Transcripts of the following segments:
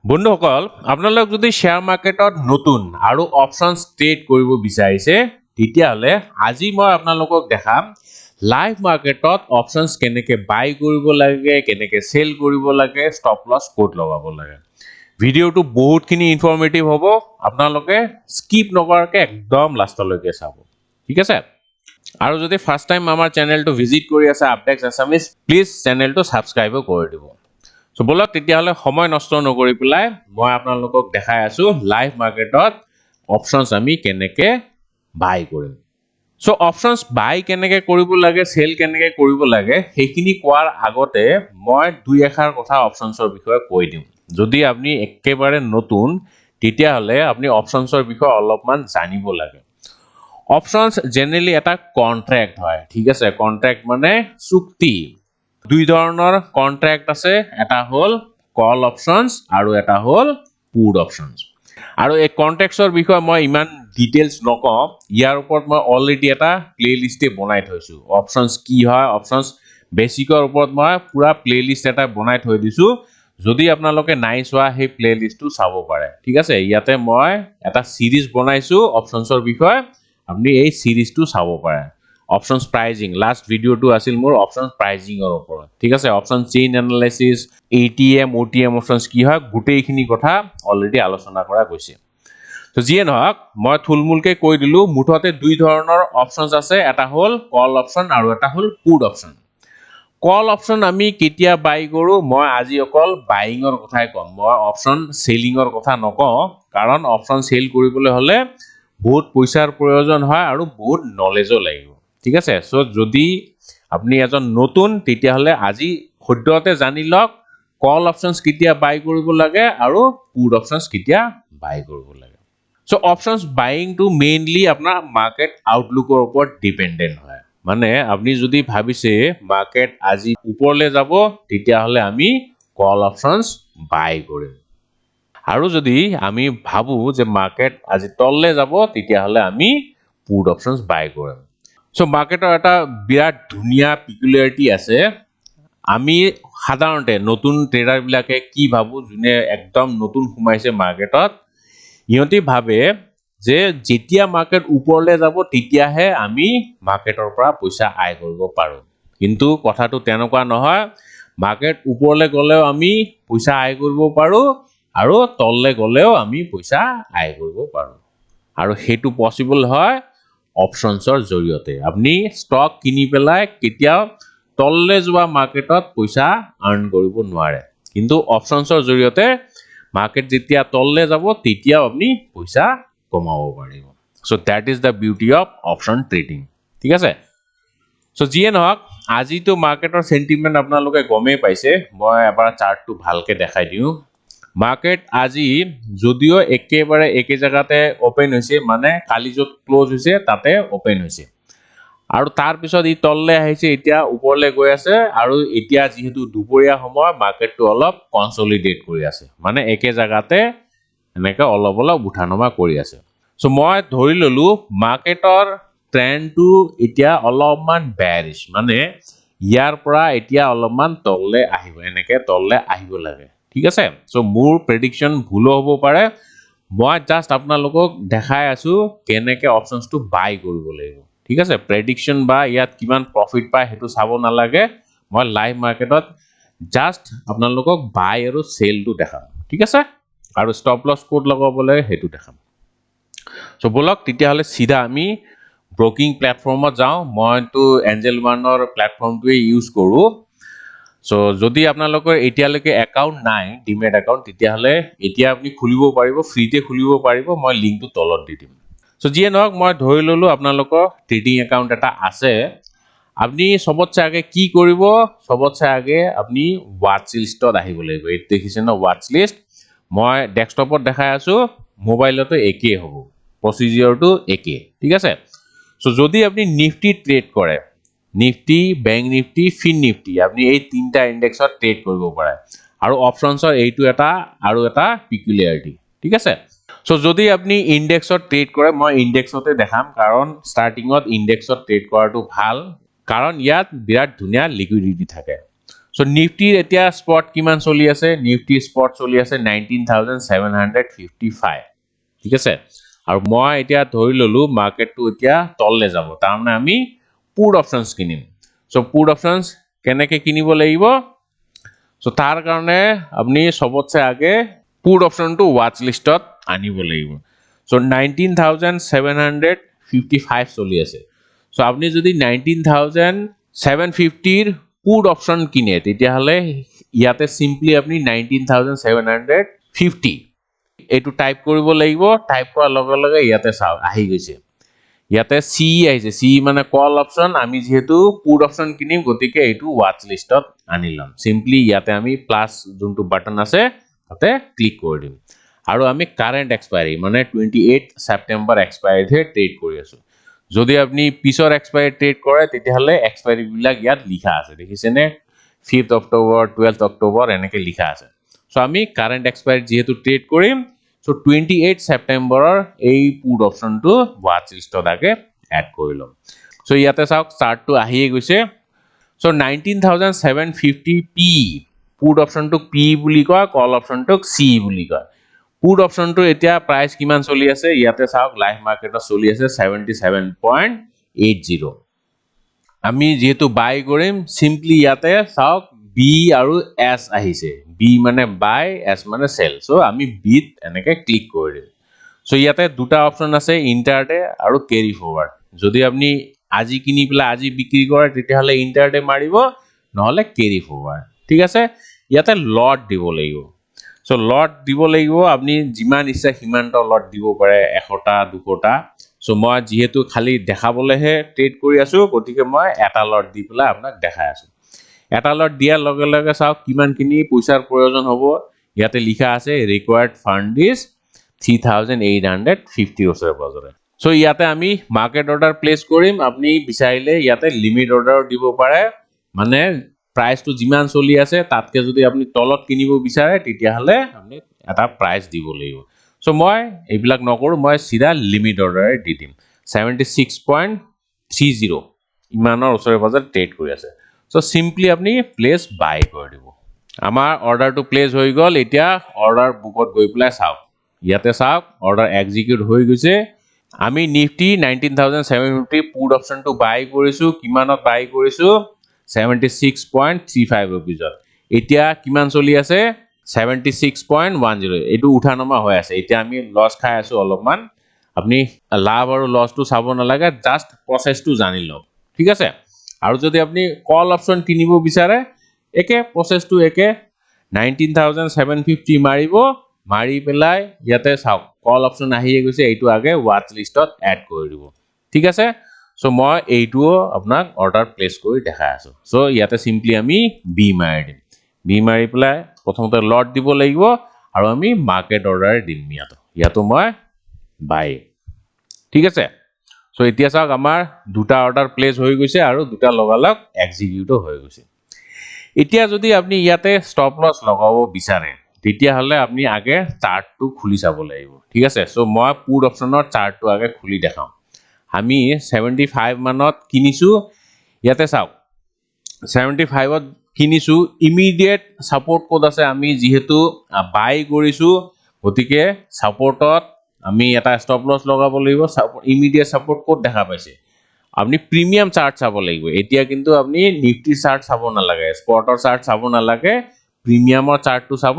বন্ধুসকল আপোনালোক যদি শেয়াৰ মাৰ্কেটত নতুন আৰু অপচনছ ট্ৰেড কৰিব বিচাৰিছে তেতিয়াহলে আজি মই আপোনালোকক দেখাম লাইভ মাৰ্কেটত অপচনছ কেনেকৈ বাই কৰিব লাগে কেনেকৈ সেল কৰিব লাগে ষ্টপ লছ ক'ত লগাব লাগে ভিডিওটো বহুতখিনি ইনফৰমেটিভ হ'ব আপোনালোকে স্কিপ নকৰাকৈ একদম লাষ্টলৈকে চাব ঠিক আছে আৰু যদি ফাৰ্স্ট টাইম আমাৰ চেনেলটো ভিজিট কৰি আছে Updex Assamese প্লিজ চেনেলটো সাবস্ক্ৰাইব কৰি দিব সো বলক তেতিয়াহলে সময় নষ্ট নকৰি পেলাই মই আপোনালোকক দেখাই আছো লাইভ মাৰ্কেটত অপচনছ আমি কেনেকৈ বাই কৰিম সো অপচনছ বাই কেনেকৈ কৰিব লাগে সেল কেনেকৈ কৰিব লাগে সেইখিনি কোৱাৰ আগতে মই দুই এখাৰ কথা অপচনছৰ বিষয়ে কৈ দিম যদি আপুনি একেবাৰে নতুন তেতিয়াহলে আপুনি অপচনছৰ বিষয়ে অলপমান জানিব লাগে অপচনছ জেনেৰেলি এটা কন্ট্ৰাক্ট হয় ঠিক আছে কন্ট্ৰাক্ট মানে চুক্তি দুই ধৰণৰ কন্ট্ৰাক্ট আছে এটা হল কল অপচনছ আৰু এটা হল পুট অপচনছ আৰু এই কন্ট্ৰাক্টছৰ বিষয়ে মই ইমান ডিটেইলছ নকওঁ ইয়াৰ ওপৰত মই অলৰেডি এটা প্লেলিষ্টে বনাই থৈছো অপচনছ কি হয় অপচনছ বেসিকৰ ওপৰত মই পুৰা প্লেলিষ্ট এটা বনাই থৈ দিছো যদি আপোনালোকে নাই চোৱা সেই প্লেলিষ্টটো চাব পাৰে ঠিক আছে ইয়াতে মই এটা সিৰিজ বনাইছো অপচনছৰ বিষয়ে আপুনি এই সিৰিজটো চাব পাৰে অপচনছ প্ৰাইজিং লাষ্ট ভিডিওটো আছিল মোৰ অপচনছ প্ৰাইজিংৰ ওপৰত ঠিক আছে option chain analysis ATM OTM options কি হয় গুটেইখিনি কথা অলৰেডি আলোচনা কৰা গৈছে তো যিয়ে নহক মই থুলমুলকে কৈ দিলো মুঠতে দুই ধৰণৰ অপচনছ আছে এটা হল কল অপচন আৰু এটা হল পুট অপচন কল অপচন আমি কেতিয়া বাই কৰো মই আজি অকল বাইংৰ কথাই কম মই অপচন সেলিংৰ কথা নকওঁ কাৰণ অপচন সেল কৰিবলৈ হলে বহুত পইচাৰ প্ৰয়োজন হয় আৰু বহুত নলেজও লাগিব ঠিক আছে সো যদি আপনি এজন নতুন তেতিয়াহলে আজি সদ্যতে জানি লওক কল অপচনছ কেতিয়া বাই কৰিব লাগে আৰু পুট অপচনছ কেতিয়া বাই কৰিব লাগে সো অপচনছ বাইং টু মেইনলি আপোনাৰ মাৰ্কেট আউটলুকৰ ওপৰত ডিপেন্ডেন্ট হয় মানে আপনি যদি ভাবিছে মাৰ্কেট আজি উপৰলে যাব তেতিয়াহলে আমি কল অপচনছ বাই কৰিম আৰু যদি আমি ভাবো যে মাৰ্কেট আজি তললে যাব তেতিয়াহলে আমি পুট অপচনছ বাই কৰিম সো মাৰ্কেটৰ এটা বিৰাট ধুনিয়া পিকুলাৰিটি আছে আমি সাধাৰণতে নতুন ট্ৰেডাৰ বিলাকে কি ভাবো জুনে একদম নতুন সোমাইছে মাৰ্কেটত ইহতি ভাবে যে যেতিয়া মাৰ্কেট উপৰলে যাব তেতিয়াহে আমি মাৰ্কেটৰ পৰা পইচা আয় কৰিব পাৰো কিন্তু কথাটো তেনেকুৱা নহয় মাৰ্কেট উপৰলে গলেও আমি পইচা আয় কৰিব পাৰো আৰু তললে গলেও আমি পইচা আয় কৰিব পাৰো আৰু হেতু পসিবল হয় অপচনছৰ জৰিয়তে আপনি ষ্টক কিনি পেলাই কেতিয়াও তললে যোৱা মাৰ্কেটত পইচা আৰ্ন কৰিব নোৱাৰে কিন্তু অপচনছৰ জৰিয়তে মাৰ্কেট যেতিয়া তললে যাব তেতিয়াও আপনি পইচা কমাব পাৰিব so that is the beauty of option trading ঠিক আছে সো যিয়ে নহক আজি তো মাৰ্কেটৰ সেন্টিমেন্ট আপোনালোকে গমেই পাইছে মই এবাৰ চাৰ্টটো ভালকে দেখাই দিও মাৰ্কেট আজি যদিও একেবাৰে একে জায়গাতে ওপেন হৈছে মানে কালি যত ক্লোজ হৈছে তাতে ওপেন হৈছে আৰু তাৰ পিছত ই তললে আহিছে এতিয়া উপৰলে গৈ আছে আৰু এতিয়া যেহেতু দুপৰীয়া সময় মাৰ্কেটটো অলপ কনসলিডেট কৰি আছে মানে একে জায়গাতে এনেকা অলপ অলপ উঠানমা কৰি আছে সো মই ধৰি ললো মাৰ্কেটৰ ট্ৰেন্ডটো এতিয়া অলপমান বেয়াৰিশ মানে ইয়াৰ পৰা এতিয়া অলপমান তললে আহিব এনেকে তললে আহিব লাগে ঠিক আছে সো মোৰ প্ৰেডিকশন ভুল হ'ব পাৰে মই জাস্ট আপোনালোকক দেখাই আছো কেনেকে অপচনছটো বাই কৰিব লাগিব ঠিক আছে প্ৰেডিকশন বা ইয়াত কিমান প্ৰফিট পায় হেতু চাব নালাগে মই লাইভ মাৰ্কেটত জাস্ট আপোনালোকক বাই আৰু সেলটো দেখাম ঠিক আছে আৰু ষ্টপ লছ কোড লগাবলৈ হেতু দেখাম সো বলক তেতিয়াহলে সিধা আমি ব্ৰোকিং প্ল্যাটফৰ্মত যাও মইটো এঞ্জেল ওয়ানৰ প্ল্যাটফৰ্মটোৱে ইউজ কৰো সো যদি আপোনালোকৰ এতিয়ালৈকে একাউন্ট নাই ডিমেট একাউন্ট তেতিয়াহলে এতিয়া আপুনি খুলিব পাৰিব ফ্ৰীতে খুলিব পাৰিব মই লিংকটো তলত দি দিম সো যিয়ে নহক মই ধৰি ললো আপোনালোকৰ ট্ৰেডিং একাউন্ট এটা আছে আপনি সবতছে আগে কি কৰিব সবতছে আগে আপনি ওয়াচ লিষ্টত আহিব লাগিব এই দেখিছেন ওয়াচ লিষ্ট মই ডেস্কটপত দেখাই আছো মোবাইলতো একেই হ'ব প্ৰসিডিউৰটো একে ঠিক আছে সো যদি আপনি নিফটি ট্ৰেড কৰে নিফটি ব্যাংক নিফটি ফিন নিফটি আপনি এই তিনটা ইনডেক্সত ট্ৰেড কৰিব পাৰে আৰু অপচনছৰ এইটো এটা আৰু এটা পিকুলাৰিটি ঠিক আছে সো যদি আপনি ইনডেক্সত ট্ৰেড কৰে মই ইনডেক্সতে দেখাম কাৰণ ষ্টাৰ্টিংত ইনডেক্সত ট্ৰেড কৰাটো ভাল কাৰণ ইয়াত বিৰাট ধুনিয়া লিকুইডিটি থাকে সো নিফটিৰ এতিয়া স্পট কিমান চলি আছে নিফটি স্পট চলি আছে 19755 ঠিক আছে আৰু মই এতিয়া ধৰি ললো মাৰ্কেটটো এতিয়া তললে যাব তাৰ মানে আমি পুট অপশনস কিনিম সো পুট অপশনস কেনেকে কিনিব লাগিব সো তাৰ কাৰণে আপুনি সবতছে আগে পুট অপশনটো ওয়াচ লিষ্টত আনিব লাগিব সো 19755 চলি আছে সো আপুনি যদি 19750 ৰ পুট অপশন কিনে তেতিয়া হলে ইয়াতে সিম্পলি আপনি 19750 এটো টাইপ কৰিব লাগিব টাইপ কৰাৰ লগে লগে ইয়াতে চাও আহি গৈছে ইয়াতে সি আহিছে সি মানে কল অপশন আমি যেহেতু পুট অপশন কিনিম গতিকে এটো ওয়াচ লিষ্টত আনিলাম সিম্পলি ইয়াতে আমি প্লাস যোনটো বাটন আছে তাতে ক্লিক কৰি দিম আৰু আমি কাৰেন্ট এক্সপায়াৰি মানে 28 সেপ্টেম্বৰ এক্সপায়াৰি হে ট্ৰেড কৰি আছো যদি আপনি পিছৰ এক্সপায়াৰি ট্ৰেড কৰে তেতিয়া হলে এক্সপায়াৰি বিলাক ইয়াত লিখা আছে দেখিছেনে 5th অক্টোবৰ 12th অক্টোবৰ এনেকে লিখা আছে সো আমি কাৰেন্ট এক্সপায়াৰি যেহেতু ট্ৰেড কৰিম সো 28 সেপ্টেম্বৰৰ এই পুট অপশনটো ওয়াচ লিষ্টত আগে এড কৰি লম সো ইয়াতে চাওক চাৰ্টটো আহিয়ে গৈছে সো 19750 পি পুট অপশনটো পি বুলি কয় কল অপশনটো সি বুলি কয় পুট অপশনটো এতিয়া প্ৰাইস কিমান চলি আছে ইয়াতে চাওক লাইভ মাৰ্কেটত চলি আছে 77.80 আমি যেহেতু বাই কৰিম সিম্পলি ইয়াতে চাওক বি আৰু এস আহিছে বি মানে বাই এস মানে সেল সো আমি বিত এনেকে ক্লিক কৰি দিম সো ইয়াতে দুটা অপশন আছে ইন্টাৰডে আৰু ক্যাৰি ফৰৱাৰ্ড যদি আপনি আজি কিনি পেলা আজি বিক্ৰী কৰে তেতিয়া হলে ইন্টাৰডে মাৰিব নহলে ক্যাৰি ফৰৱাৰ্ড ঠিক আছে ইয়াতে লট দিব লাগিব সো লট দিব লাগিব আপনি যিমান ইচ্ছা হিমানটা লট দিব পাৰে 100টা 200টা সো মই যেহেতু খালি দেখাবলেহে ট্ৰেড কৰি আছো গতিকে মই এটা লট দি পেলা আপোনাক দেখাই আছো এটা লট দিয়াৰ লগে লগে চাওক কিমান কিনি পইচাৰ প্ৰয়োজন হ'ব ইয়াতে লিখা আছে ৰিকোয়াৰ্ড ফান্ড ইজ 3850 ওচৰে পাজৰে সো ইয়াতে আমি মাৰ্কেট অৰ্ডাৰ প্লেস কৰিম আপনি বিচাৰিলে ইয়াতে লিমিট অৰ্ডাৰ দিব পাৰে মানে প্ৰাইসটো যিমান চলি আছে তাতকে যদি আপনি তলত কিনিব বিচাৰে তেতিয়া হলে আপনি এটা প্ৰাইস দিব লাগিব সো মই এইবিলাক নকৰো মই সিধা লিমিট অৰ্ডাৰ দি দিম 76.30 ইমানৰ ওচৰে পাজৰে ট্ৰেড কৰি আছে সো সিম্পলি আপনি প্লেস বাই কৰি দিব আমাৰ অৰ্ডাৰটো প্লেস হৈ গল এতিয়া অৰ্ডাৰ বুকত গৈ পেলাই চাওক ইয়াতে চাওক অৰ্ডাৰ এক্সিকিউট হৈ গৈছে আমি নিফটি 19750 পুট অপশনটো বাই কৰিছো কিমানত বাই কৰিছো 76.35 rupeesত এতিয়া কিমান চলি আছে 76.10 এটো উঠানমা হৈ আছে এতিয়া আমি লস খাই আছো অলপমান আপনি লাভ আৰু লসটো চাব নালাগে জাস্ট প্ৰসেসটো জানি লওক ঠিক আছে আৰু যদি আপনি কল অপশন কিনিব বিচাৰে একে প্ৰসেসটো একে 19750 মাৰিব মাৰি পেলাই ইয়াতে চাওক কল অপশন আহিয়ে গৈছে এইটো আগে ওয়াচ লিষ্টত এড কৰি দিব ঠিক আছে সো মই এইটো আপোনাক অৰ্ডাৰ প্লেস কৰি দেখাই আছো সো ইয়াতে সিম্পলি আমি বি মাৰি দিম বি মাৰি পেলাই প্ৰথমতে লট দিব লাগিব আৰু আমি মাৰ্কেট অৰ্ডাৰ দিম ইয়াতো মই বাই ঠিক আছে সো এতিয়া চাওক আমাৰ দুটা অৰ্ডাৰ প্লেস হৈ গৈছে আৰু দুটা লগালগ এক্সিকিউটো হৈ গৈছে এতিয়া যদি আপনি ইয়াতে স্টপ লস লগাব বিচাৰে তেতিয়া হলে আপনি আগে চাৰ্টটো খুলি চাব লাগিব ঠিক আছে সো মই পুট অপশনৰ চাৰ্টটো আগে খুলি দেখাম আমি 75 মানত কিনিছো ইয়াতে চাওক 75 ত কিনিছো ইমিডিয়েট সাপোর্ট কোড আছে আমি যেহেতু বাই কৰিছো গতিকে সাপোর্টত আমি এটা স্টপ লস লগাব লাগিব ইমিডিয়েট সাপোর্ট কোড দেখা পাইছে আপনি প্রিমিয়াম চার্ট চাব লাগিব এতিয়া কিন্তু আপনি নিফটি চার্ট চাব নালাগে স্পটৰ চাৰ্ট চাব নালাগে প্ৰিমিয়ামৰ চাৰ্টটো চাব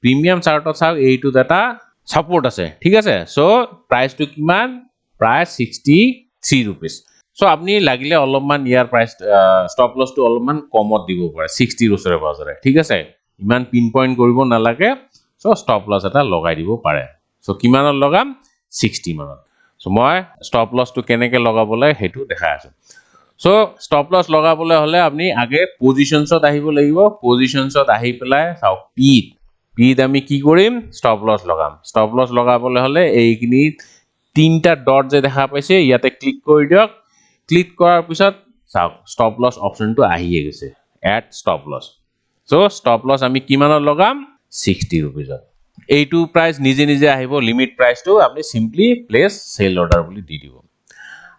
প্ৰিমিয়াম চাৰ্টত চাওক এইটো এটা সাপোৰ্ট আছে ঠিক আছে সো প্ৰাইসটো কিমান প্ৰায় 63 rupees সো আপনি লাগিলে অলপমান ইয়াৰ প্ৰাইস স্টপ লসটো অলপমান কমত দিব পাৰে 60 ওচৰে পাজৰে ঠিক আছে ইমান পিন পইণ্ট কৰিব নালাগে সো স্টপ লস এটা লগাই দিব পাৰে সো কিমানত লগাম 60 মানত সো মই স্টপ লসটো কেনেকে লগাবলৈ হেতু দেখাই আছো সো স্টপ লস লগাবলৈ হলে আপনি আগে পজিশনছত আহিব লাগিব পজিশনছত আহি পেলাই চাওক পিত আমি কি কৰিম স্টপ লস লগাম স্টপ লস লগাবলৈ হলে এইখিনি তিনটা ডট যে দেখা পাইছে ইয়াতে ক্লিক কৰি দিয়ক ক্লিক কৰাৰ পিছত চাওক স্টপ লস অপশনটো আহিয়ে গৈছে add stop loss so stop loss আমি কিমানত লগাম 60 rupeesত এইটো প্ৰাইস নিজে নিজে আহিব লিমিট প্ৰাইসটো আপনি সিম্পলি প্লেস সেল অৰ্ডাৰ বুলি দি দিব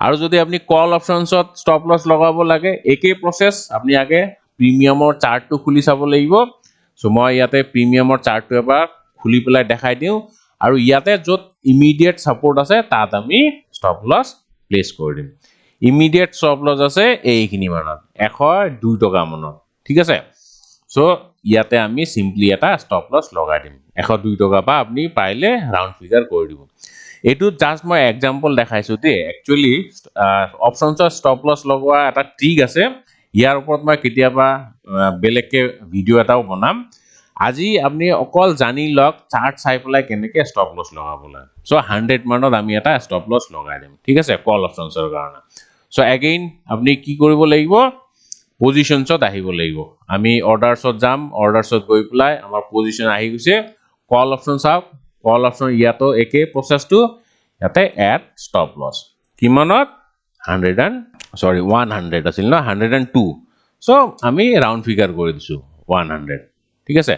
আৰু যদি আপনি কল অপশনছত স্টপ লস লগাব লাগে একে প্ৰসেস আপনি আগে প্ৰিমিয়ামৰ চাৰ্টটো খুলি চাব লাগিব সো মই ইয়াতে প্ৰিমিয়ামৰ চাৰ্টটো এবাৰ খুলি পেলাই দেখাই দিও আৰু ইয়াতে যত ইমিডিয়েট সাপোৰ্ট আছে তাত আমি স্টপ লস প্লেস কৰি দিম ইমিডিয়েট স্টপ লস আছে এইখিনি মানত 102 টকা মানত ঠিক আছে সো ইয়াতে আমি সিম্পলি এটা স্টপ লস লগাই দিম 102 টকা বা আপনি পাইলে রাউন্ড ফিগার কৰি দিব এটু জাস্ট মই এক্সাম্পল দেখাইছো দে একচুয়ালি অপশনছৰ স্টপ লস লগোৱা এটা ট্ৰিক আছে ইয়াৰ ওপৰত মই কেতিয়াবা বেলেগকে ভিডিও এটাও বনাম আজি আপনি অকল জানি লক চাৰ্ট চাই পেলাই কেনেকে স্টপ লস লগাবলৈ সো 100 মানত আমি এটা স্টপ লস লগাই দিম ঠিক আছে কল অপশনছৰ কাৰণে সো এগেইন আপনি কি কৰিব লাগিব পজিশনছত আহিব লাগিব আমি অৰ্ডাৰছত যাম অৰ্ডাৰছত গৈ পেলাই আমাৰ পজিশন আহি গৈছে কল অপশন চাওক কল অপশন ইয়াতো একে প্ৰসেসটো ইয়াতে এড স্টপ লস কিমানত 100 আছিল ন 102 সো আমি ৰাউন্ড ফিগাৰ কৰি দিছো 100 ঠিক আছে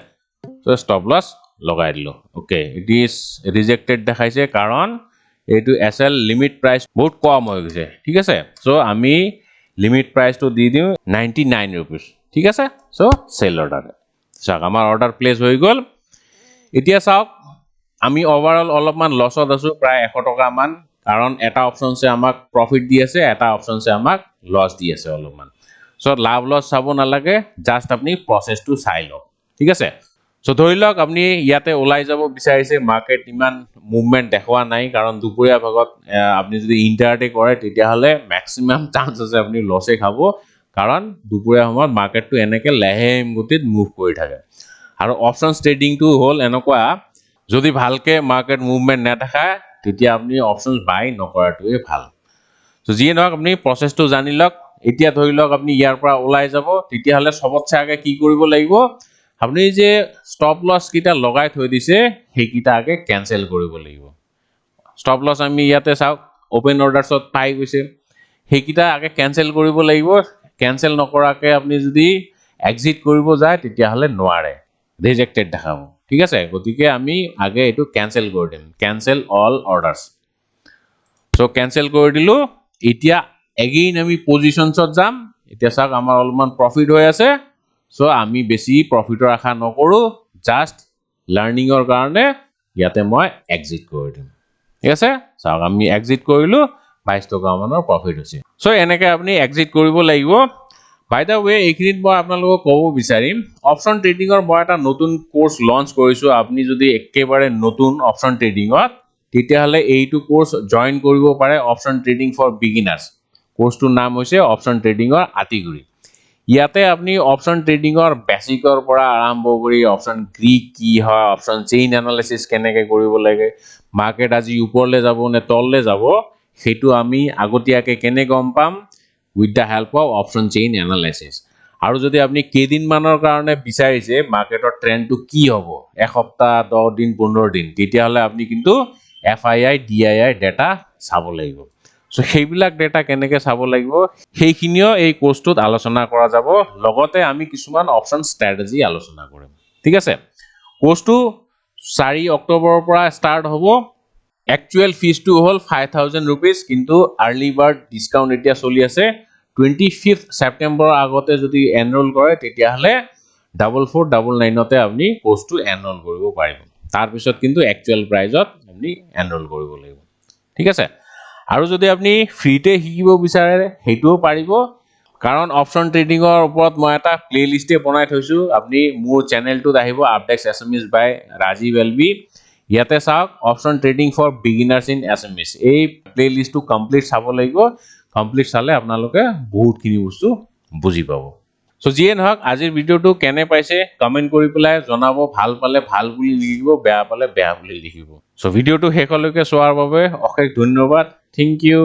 সো স্টপ লস লগাই দিলো ওকে ইট ইজ ৰিজেক্টেড দেখাইছে কাৰণ এইটো এসএল লিমিট প্ৰাইস বহুত কম হৈ গৈছে ঠিক আছে সো আমি লিমিট প্ৰাইস তো দি দিও 99 रुपीस ঠিক আছে সো সেল অৰ্ডাৰ চাওক আমাৰ অৰ্ডাৰ প্লেস হৈ গল এতিয়া চাওক আমি ওভাৰঅল অলপমান লসত আছো প্ৰায় 100 টকা মান কাৰণ এটা অপশনছে আমাক প্রফিট দি আছে এটা অপশনছে আমাক লস দি আছে অলপমান সো লাভ লস চাব নালাগে জাস্ট আপনি প্রসেসটো চাই লওক ঠিক আছে সো ধৰি লওক আপনি ইয়াতে ওলাই যাব বিচাৰিছে মাৰ্কেট ইমান মুভমেন্ট দেখুৱা নাই কাৰণ দুপৰীয়া ভাগত আপনি যদি ইন্টাৰডে কৰে তেতিয়া হলে ম্যাক্সিমাম চান্স আছে আপনি লসে খাব কাৰণ দুপৰীয়া সময়ত মাৰ্কেটটো এনেকে লেহেম গতিত মুভ কৰি থাকে আৰু অপশনস ট্ৰেডিংটো হল এনেকুৱা যদি ভালকে মাৰ্কেট মুভমেন্ট নেদেখায় তেতিয়া আপনি অপশনস বাই নকৰাটোৱে ভাল সো যিয়ে নহওক আপনি প্ৰসেসটো জানি লওক এতিয়া ধৰি লওক আপনি ইয়াৰ পৰা ওলাই যাব তেতিয়া হলে সবতছে আগে কি কৰিব লাগিব আপনি যে স্টপ লস কিটা লগাই থৈ দিছে হেকিটা আগে ক্যান্সেল কৰিব লাগিব স্টপ লস আমি ইয়াতে চাওক ওপেন অৰ্ডাৰছত পাই গৈছে হেকিটা আগে ক্যান্সেল কৰিব লাগিব ক্যান্সেল নকৰাকে আপনি যদি এক্সিট কৰিব যায় তেতিয়া হলে নোৱাৰে ৰিজেক্টেড দেখাব ঠিক আছে গতিকে আমি আগে এটো ক্যান্সেল কৰি দিম ক্যান্সেল অল অৰ্ডাৰস সো ক্যান্সেল কৰি দিলো এতিয়া এগেইন আমি পজিশনছত যাম এতিয়া চাওক আমাৰ অলপমান প্ৰফিট হৈ আছে সো আমি বেছি প্ৰফিটৰ আশা নকৰো জাস্ট লাৰ্নিংৰ কাৰণে ইয়াতে মই এক্সিট কৰি দিম ঠিক আছে চাওক আমি এক্সিট কৰিলো 22 টকা মানৰ প্ৰফিট হৈছে সো এনেকে আপনি এক্সিট কৰিব লাগিব বাই দা ওয়ে এইখিনিত মই আপোনালোকক ক'ব বিচাৰিম অপশন ট্ৰেডিংৰ মই এটা নতুন কোৰ্স লঞ্চ কৰিছো আপনি যদি একেবাৰে নতুন অপশন ট্ৰেডিংত তেতিয়া হলে এইটো কোৰ্স জয়েন কৰিব পাৰে অপশন ট্ৰেডিং ফৰ বিগিনাৰ্স কোৰ্সটোৰ নাম হৈছে অপশন ট্ৰেডিংৰ আতিগুৰি ইয়াতে আপনি অপশন ট্ৰেডিংৰ বেসিকৰ পৰা আৰম্ভ কৰি অপশন গ্ৰীক কি হয় অপশন চেইন এনালাইসিস কেনেকে কৰিব লাগে মাৰ্কেট আজি ওপৰলে যাব নে তললে যাব হেতু আমি আগতিয়াকে কেনে গম পাম with the help of option chain analysis আৰু যদি আপনি কেদিন মানৰ কাৰণে বিচাৰিছে মাৰ্কেটৰ ট্ৰেন্ডটো কি হ'ব এক সপ্তাহ 10 দিন 15 দিন তেতিয়া হলে আপনি কিন্তু FII DII ডেটা চাব লাগিব সো সেইবিলাক ডেটা কেনেকে চাব লাগিব সেইখিনিও এই কোৰ্সটোত আলোচনা কৰা যাব লগতে আমি কিছুমান অপশন ষ্ট্ৰেটেজি আলোচনা কৰিম ঠিক আছে কোৰ্সটো 4 অক্টোবৰৰ পৰা ষ্টাৰ্ট হ'ব Actual fees to hall 5000 rupees কিন্তু early bird discount এতিয়া চলি আছে 25th September আগতে যদি এনৰোল কৰে তেতিয়া হলে 4499 তে আপনি কোৰ্সটো এনৰোল কৰিব পাৰিব তাৰ পিছত কিন্তু actual priceত আপনি এনৰোল কৰিব লাগিব ঠিক আছে আৰু যদি আপনি ফ্ৰীতে শিকিব বিচাৰে হেতুও পাৰিব কাৰণ অপশন ট্ৰেডিংৰ ওপৰত মই এটা প্লেলিষ্টে বনাই থৈছো আপনি মোৰ চেনেলটোত আহিব Updex Assamese by Rajiv LB ইয়াতে চাওক option trading for beginners in Assamese এই প্লেলিষ্টটো কমপ্লিট চাব লাগিব কমপ্লিট চালে আপোনালোকে বহুতখিনি বস্তু বুজি পাব সো যিয়ে নহওক আজিৰ ভিডিওটো কেনে পাইছে কমেন্ট কৰি পেলাই জনাব ভাল পালে ভাল বুলি লিখিব বেয়া পালে বেয়া বুলি লিখিব সো ভিডিওটো শেষলৈকে চোৱাৰ বাবে অশেষ ধন্যবাদ থ্যাংক ইউ